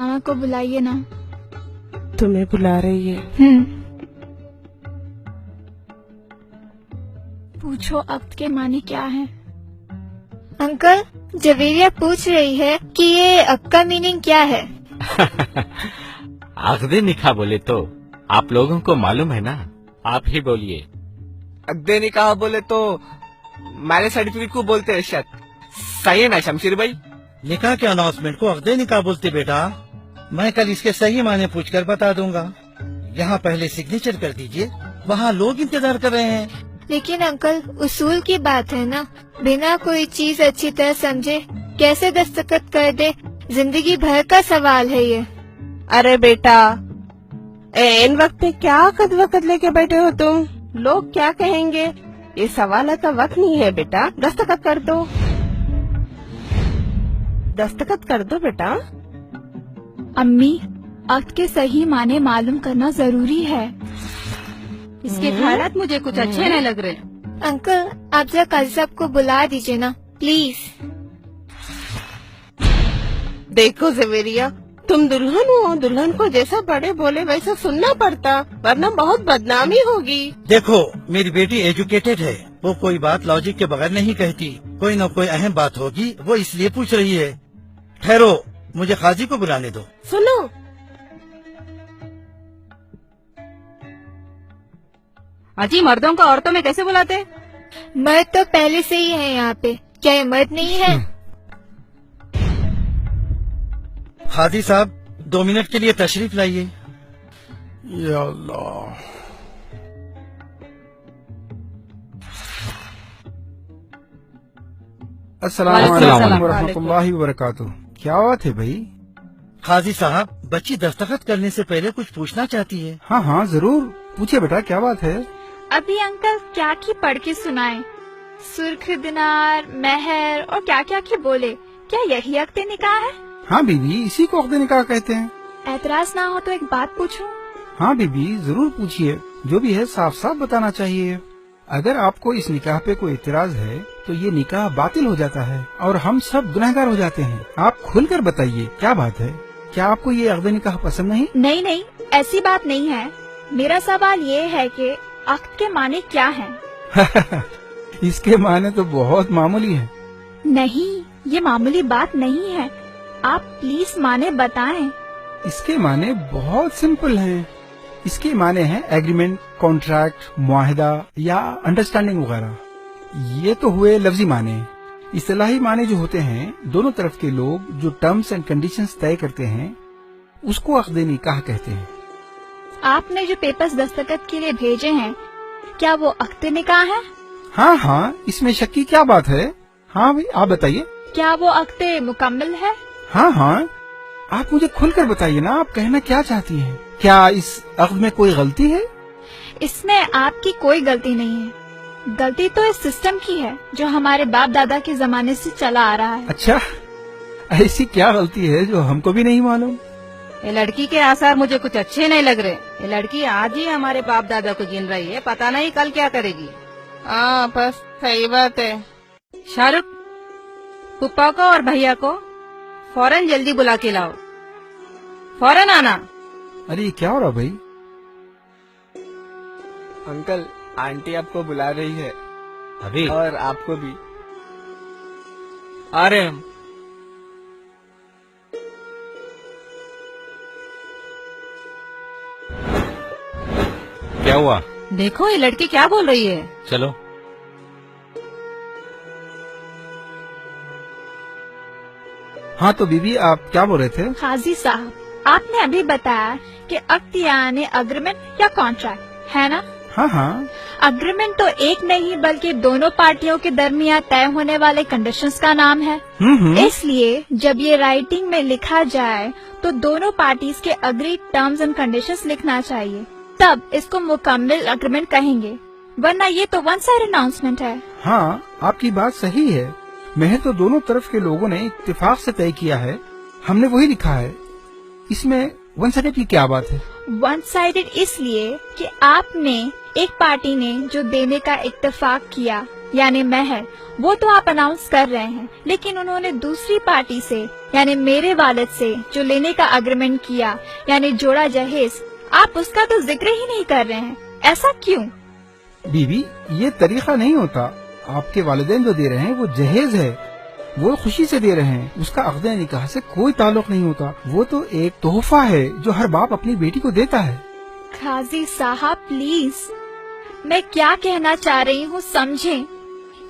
मामा को बुलाइए ना। तुम्हें बुला रही है। पूछो अक्द के मानी क्या है। अंकल, जवेरिया पूछ रही है कि ये अक्द का मीनिंग क्या है। अक्दे निकाह बोले तो आप लोगों को मालूम है ना, आप ही बोलिए। अक्दे निकाह बोले तो मैरिज सर्टिफिकेट को बोलते हैं शायद। सही है ना शमशीर भाई? निकाह के अनाउंसमेंट को अक्दे निकाह बोलते बेटा। मैं कल इसके सही माने पूछकर बता दूंगा। यहाँ पहले सिग्नेचर कर दीजिए, वहाँ लोग इंतजार कर रहे हैं। लेकिन अंकल, उसूल की बात है ना, बिना कोई चीज अच्छी तरह समझे कैसे दस्तखत कर दे, जिंदगी भर का सवाल है ये। अरे बेटा, इन वक्त पे क्या कद वक्त लेके बैठे हो तुम? लोग क्या कहेंगे, ये सवाल का वक्त नहीं है बेटा। दस्तखत कर दो, दस्तखत कर दो बेटा। अम्मी, अक्द के सही माने मालूम करना जरूरी है। इसके ख्यालात मुझे कुछ अच्छे नहीं लग रहे। अंकल, आप जरा काजी साहब को बुला दीजिए ना प्लीज। देखो जवेरिया, तुम दुल्हन हो, दुल्हन को जैसा बड़े बोले वैसा सुनना पड़ता, वरना बहुत बदनामी होगी। देखो, मेरी बेटी एजुकेटेड है, वो कोई बात लॉजिक के बगैर नहीं कहती। कोई न कोई अहम बात होगी, वो इसलिए पूछ रही है। ठहरो, मुझे काजी को बुलाने दो। सुनो, अजी मर्दों को औरतों में कैसे बुलाते? मर्द तो पहले से ही है यहाँ पे, क्या ये मर्द नहीं है? काजी साहब, 2 मिनट के लिए तशरीफ लाइए। या अल्लाह। अस्सलाम वालेकुम वरहमतुल्लाहि वबरकातुहू। क्या बात है भाई? काजी साहब, बच्ची दस्तखत करने से पहले कुछ पूछना चाहती है। हाँ हाँ जरूर, पूछिए बेटा, क्या बात है? अभी अंकल क्या की पढ़ के सुनाए, सुर्ख दिनार, मेहर और क्या क्या की बोले। क्या यही अक्द निकाह है? हाँ बीबी, इसी को अक्द निकाह कहते हैं। एतराज ना हो तो एक बात पूछूं? हाँ बीबी, जरूर पूछिए, जो भी है साफ साफ बताना चाहिए। अगर आपको इस निकाह पे कोई इतराज है तो ये निकाह बातिल हो जाता है और हम सब गुनहगार हो जाते हैं। आप खुलकर बताइए, क्या बात है? क्या आपको ये अक्द निकाह पसंद नहीं? नहीं नहीं, ऐसी बात नहीं है। मेरा सवाल ये है कि अक्द के माने क्या हैं? इसके माने तो बहुत मामूली है। नहीं, ये मामूली बात नहीं है। आप प्लीज माने बताएं। इसके माने बहुत सिंपल हैं। इसके माने हैं एग्रीमेंट, कॉन्ट्रैक्ट, मुआहिदा या अंडरस्टैंडिंग वगैरह। ये तो हुए लफ्जी माने। इस्तिलाही माने जो होते हैं, दोनों तरफ के लोग जो टर्म्स एंड कंडीशंस तय करते हैं, उसको अक्द निकाह कहते हैं। आपने जो पेपर्स दस्तखत के लिए भेजे हैं, क्या वो अक्द निकाह है? हाँ हाँ, इसमें शक की क्या बात है? हाँ भाई, आप बताइए। क्या वो अक्द मुकम्मल है? हाँ हाँ, आप मुझे खुलकर बताइए ना, आप कहना क्या चाहती हैं? क्या इस अक्द में कोई गलती है? इसमें आपकी कोई गलती नहीं है। गलती तो इस सिस्टम की है जो हमारे बाप दादा के जमाने से चला आ रहा है। अच्छा, ऐसी क्या गलती है जो हमको भी नहीं मालूम? ये लड़की के आसार मुझे कुछ अच्छे नहीं लग रहे। ये लड़की आज ही हमारे बाप दादा को गिन रही है, पता नहीं कल क्या करेगी। हाँ बस सही बात है। शाहरुख, पुप्पा को और भैया को फौरन जल्दी बुला के लाओ, फौरन आना। अरे ये क्या हो रहा भाई? अंकल, आंटी आपको बुला रही है। अभी और आपको भी। आ रहे हम। क्या हुआ? देखो ये लड़की क्या बोल रही है। चलो। हाँ तो बीबी, आप क्या बोल रहे थे? काजी साहब, आपने अभी बताया कि अक्द यानी अग्रीमेंट या कॉन्ट्रैक्ट है ना? हाँ हाँ, अग्रीमेंट तो एक नहीं बल्कि दोनों पार्टियों के दरमियान तय होने वाले कंडीशंस का नाम है। इसलिए जब ये राइटिंग में लिखा जाए तो दोनों पार्टीज के अग्री टर्म्स एंड कंडीशंस लिखना चाहिए, तब इसको मुकम्मल अग्रीमेंट कहेंगे, वरना ये तो वन साइड अनाउंसमेंट है। हाँ, आपकी बात सही है। महज तो दोनों तरफ के लोगों ने इत्तेफाक से तय किया है, हमने वही लिखा है। इसमें वन साइडेड की क्या बात है? वन साइडेड इसलिए कि आपने, एक पार्टी ने जो देने का इत्तेफाक किया यानी महर वो तो आप अनाउंस कर रहे हैं, लेकिन उन्होंने दूसरी पार्टी से यानी मेरे वालिद से जो लेने का एग्रीमेंट किया यानी जोड़ा जहेज, आप उसका तो जिक्र ही नहीं कर रहे हैं। ऐसा क्यों? बीबी, ये तरीका नहीं होता। आपके वालिदैन जो दे रहे हैं वो जहेज है, वो खुशी से दे रहे हैं, उसका अक़द निकाह से कोई ताल्लुक नहीं होता। वो तो एक तोहफा है जो हर बाप अपनी बेटी को देता है। काजी साहब प्लीज, मैं क्या कहना चाह रही हूँ समझें।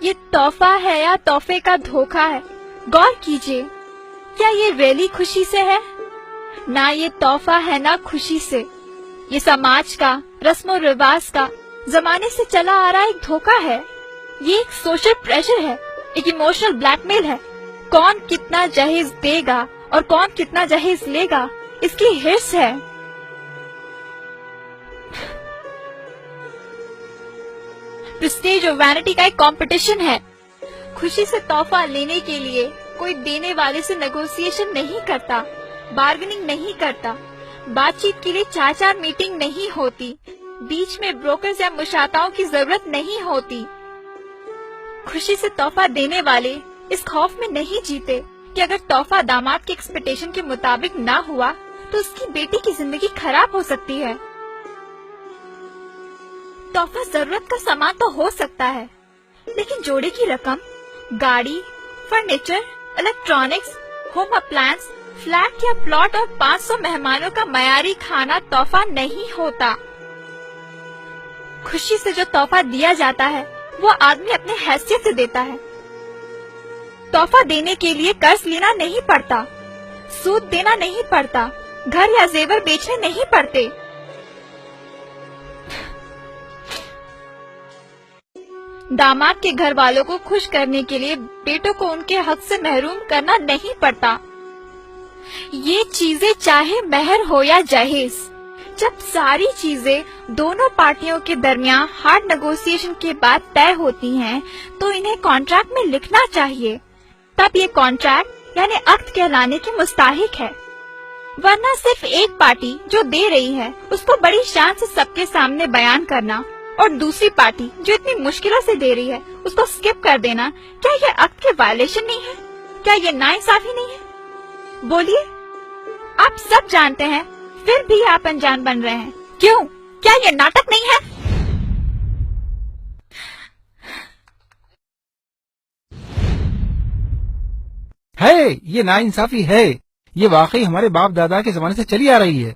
ये तोहफा है या तोहफे का धोखा है, गौर कीजिए। क्या ये रियली खुशी से है? ना ये तोहफा है ना खुशी से। ये समाज का, रस्मो रिवाज का, जमाने से चला आ रहा एक धोखा है। ये एक सोशल प्रेशर है, एक इमोशनल ब्लैकमेल है। कौन कितना जहेज देगा और कौन कितना जहेज लेगा, इसकी हिर्स है। प्रेस्टीज और वैनिटी का एक कंपटीशन है। खुशी से तोहफा लेने के लिए कोई देने वाले से नेगोशिएशन नहीं करता, बार्गेनिंग नहीं करता, बातचीत के लिए 4-4 मीटिंग नहीं होती, बीच में ब्रोकर्स या मुशाताओं की जरूरत नहीं होती। खुशी से तोहफा देने वाले इस खौफ में नहीं जीते कि अगर तोहफा दामाद के एक्सपेक्टेशन के मुताबिक ना हुआ तो उसकी बेटी की जिंदगी खराब हो सकती है। तोहफा जरूरत का सामान तो हो सकता है, लेकिन जोड़े की रकम, गाड़ी, furniture, electronics, home appliance, flat या प्लॉट और 500 मेहमानों का मयारी खाना तोहफा नहीं होता। खुशी से जो तोहफा दिया जाता है वो आदमी अपने हैसियत से देता है। तोहफा देने के लिए कर्ज लेना नहीं पड़ता, सूद देना नहीं पड़ता, घर या जेवर बेचने नहीं पड़ते। दामाद के घर वालों को खुश करने के लिए बेटों को उनके हक से महरूम करना नहीं पड़ता। ये चीजें चाहे महर हो या जहेज, जब सारी चीजें दोनों पार्टियों के दरमियान हार्ड नेगोशिएशन के बाद तय होती हैं, तो इन्हें कॉन्ट्रैक्ट में लिखना चाहिए। तब ये कॉन्ट्रैक्ट यानी अक्द कहलाने के मुस्ताहिक है। वरना सिर्फ एक पार्टी जो दे रही है उसको बड़ी शान से सबके सामने बयान करना और दूसरी पार्टी जो इतनी मुश्किलों से दे रही है उसको स्किप कर देना, क्या ये अक्द के वायलेशन नहीं है? क्या ये नाइंसाफी नहीं है? बोलिए, आप सब जानते हैं फिर भी आप अनजान बन रहे हैं। क्यों? क्या ये नाटक नहीं है? ये नाइंसाफी है। ये वाकई हमारे बाप दादा के जमाने से चली आ रही है,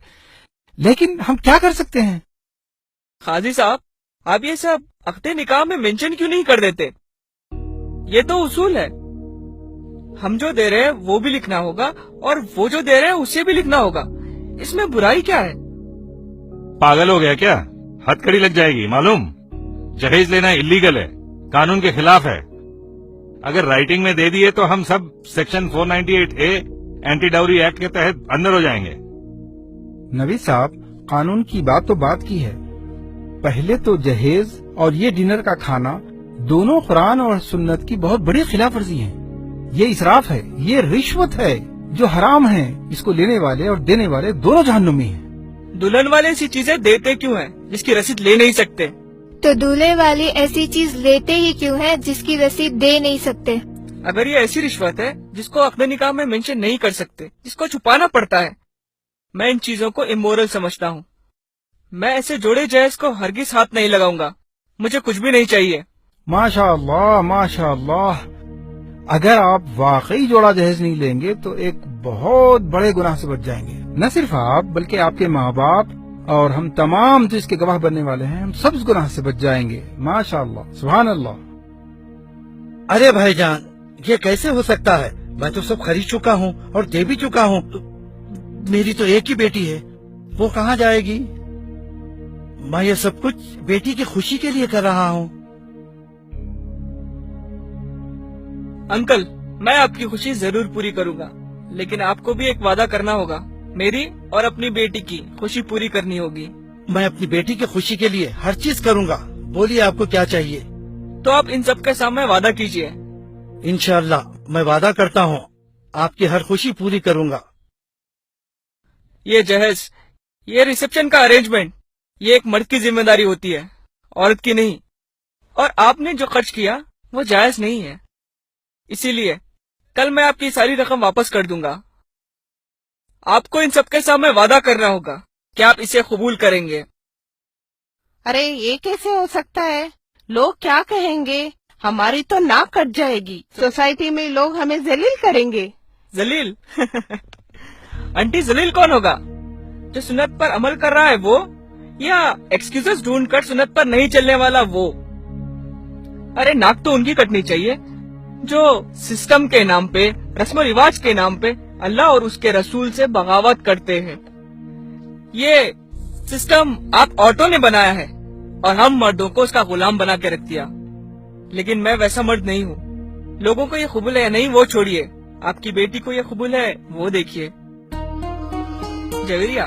लेकिन हम क्या कर सकते हैं? काजी साहब, आप ये सब अक़्दे निकाह में मेंशन क्यों नहीं कर देते? ये तो उसूल है। हम जो दे रहे हैं वो भी लिखना होगा और वो जो दे रहे हैं उसे भी लिखना होगा। इसमें बुराई क्या है? पागल हो गया क्या? हथकड़ी लग जाएगी मालूम। जहेज लेना इलीगल है, कानून के खिलाफ है। अगर राइटिंग में दे दिए तो हम sub section 498A anti dowry act के तहत अंदर हो जाएंगे। नबी साहब, कानून की बात तो बात की है। पहले तो जहेज और ये डिनर का खाना दोनों कुरान और सुन्नत की बहुत बड़ी खिलाफ वर्जी है। ये इसराफ है, ये रिश्वत है जो हराम है। इसको लेने वाले और देने वाले दोनों जहन्नुमी हैं। दुल्हन वाले ऐसी चीजें देते क्यों हैं जिसकी रसीद ले नहीं सकते? तो दूल्हे वाले ऐसी चीज लेते ही क्यों है जिसकी रसीद दे नहीं सकते? अगर ये ऐसी रिश्वत है जिसको अक़्द निकाह में मेंशन नहीं कर सकते, जिसको छुपाना पड़ता है, मैं इन चीजों को इमोरल समझता हूँ। मैं ऐसे जोड़े जहेज को हरगिज हाथ नहीं लगाऊंगा। मुझे कुछ भी नहीं चाहिए। माशाअल्लाह, माशाअल्लाह। अगर आप वाकई जोड़ा जहेज नहीं लेंगे तो एक बहुत बड़े गुनाह से बच जाएंगे। न सिर्फ आप बल्कि आपके माँ बाप और हम तमाम जो इसके गवाह बनने वाले हैं, हम सब इस गुनाह से बच जाएंगे। माशाअल्लाह, सुभान अल्लाह। अरे भाईजान, ये कैसे हो सकता है? मैं तो सब खरीद चुका हूँ और दे भी चुका हूँ। तो मेरी तो एक ही बेटी है, वो कहाँ जाएगी? मैं ये सब कुछ बेटी की खुशी के लिए कर रहा हूँ। अंकल, मैं आपकी खुशी जरूर पूरी करूंगा, लेकिन आपको भी एक वादा करना होगा। मेरी और अपनी बेटी की खुशी पूरी करनी होगी। मैं अपनी बेटी की खुशी के लिए हर चीज करूँगा। बोलिए, आपको क्या चाहिए? तो आप इन सब के सामने वादा कीजिए। इंशाअल्लाह मैं वादा करता हूँ आपकी हर खुशी पूरी करूँगा। ये जहेज, ये रिसेप्शन का अरेंजमेंट, ये एक मर्द की जिम्मेदारी होती है, औरत की नहीं। और आपने जो खर्च किया وہ جائز نہیں ہے. اسی لیے کل میں آپ کی ساری رقم واپس کر دوں گا. آپ کو ان سب کے سامنے وعدہ کرنا ہوگا کہ آپ اسے قبول کریں گے. ارے یہ کیسے ہو سکتا ہے؟ لوگ کیا کہیں گے؟ ہماری تو ناک کٹ جائے گی. سوسائٹی میں لوگ ہمیں ذلیل کریں گے. ذلیل؟ آنٹی ذلیل کون ہوگا؟ جو سنت پر عمل کر رہا ہے وہ، یا ایکسکیوزز ڈھونڈ کر سنت پر نہیں چلنے والا وہ؟ ارے ناک تو ان کی کٹنی چاہیے جو سسٹم کے نام پہ، رسم و رواج کے نام پہ اللہ اور اس کے رسول سے بغاوت کرتے ہیں. یہ سسٹم آپ عورتوں نے بنایا ہے اور ہم مردوں کو اس کا غلام بنا کے رکھ دیا. لیکن میں ویسا مرد نہیں ہوں. لوگوں کو یہ قبول ہے یا نہیں وہ چھوڑیے، آپ کی بیٹی کو یہ قبول ہے وہ دیکھیے. Javeria,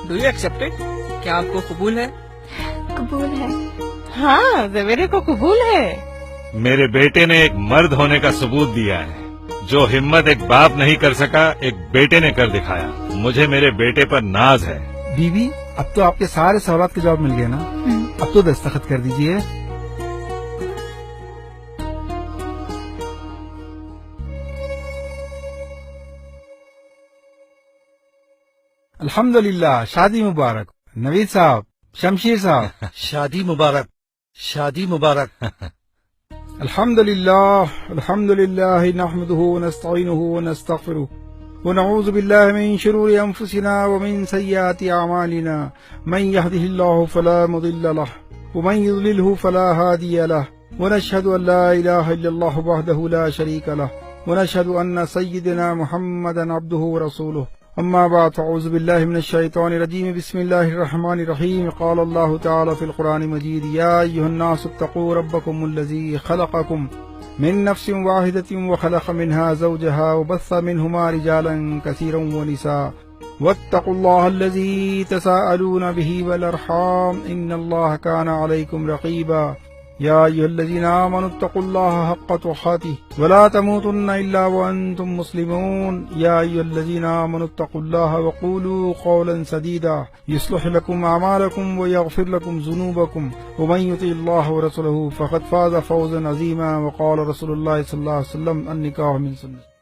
do you accept it? کیا آپ کو قبول ہے؟ قبول ہے. ہاں زویرے کو قبول ہے. میرے بیٹے نے ایک مرد ہونے کا ثبوت دیا ہے. جو ہمت ایک باپ نہیں کر سکا ایک بیٹے نے کر دکھایا. مجھے میرے بیٹے پر ناز ہے. بیوی اب تو آپ کے سارے سوالات کے جواب مل گئے نا؟ اب تو دستخط کر دیجئے. الحمدللہ، شادی مبارک. نوید صاحب، شمشیر صاحب، شادی مبارک، شادی مبارک. الحمدللہ الحمدللہ نحمده ونستعینه ونستغفره ونعوذ باللہ من شرور انفسنا ومن سیئات اعمالنا. من يهده الله فلا مضل له ومن يضلله فلا هادي له ونشهد ان لا اله الا الله وحده لا شريك له ونشهد ان سيدنا محمدا عبده ورسوله. اما بعد، اعوذ باللہ من الشیطان الرجیم. بسم اللہ الرحمن الرحیم. قال اللہ تعالی فی القرآن المجید: یا ایھا الناس اتقوا ربکم الذی خلقکم من نفس واحدۃ وخلق منها زوجها وبث منهما رجالا کثیرا ونساء واتقوا اللہ الذی تساءلون به والارحام ان اللہ کان علیکم رقیبا. یا ایھا الذین آمنوا اتقوا اللہ حق تقاته ولا تموتن الا وانتم مسلمون. یا ایھا الذین آمنوا اتقوا اللہ وقولوا قولا سدیدا یصلح لکم اعمالکم ویغفر لکم ذنوبکم ومن یطع اللہ ورسولہ فقد فاز فوزا عظیما. وقال رسول اللہ صلی اللہ علیہ وسلم: النکاح من سنتی.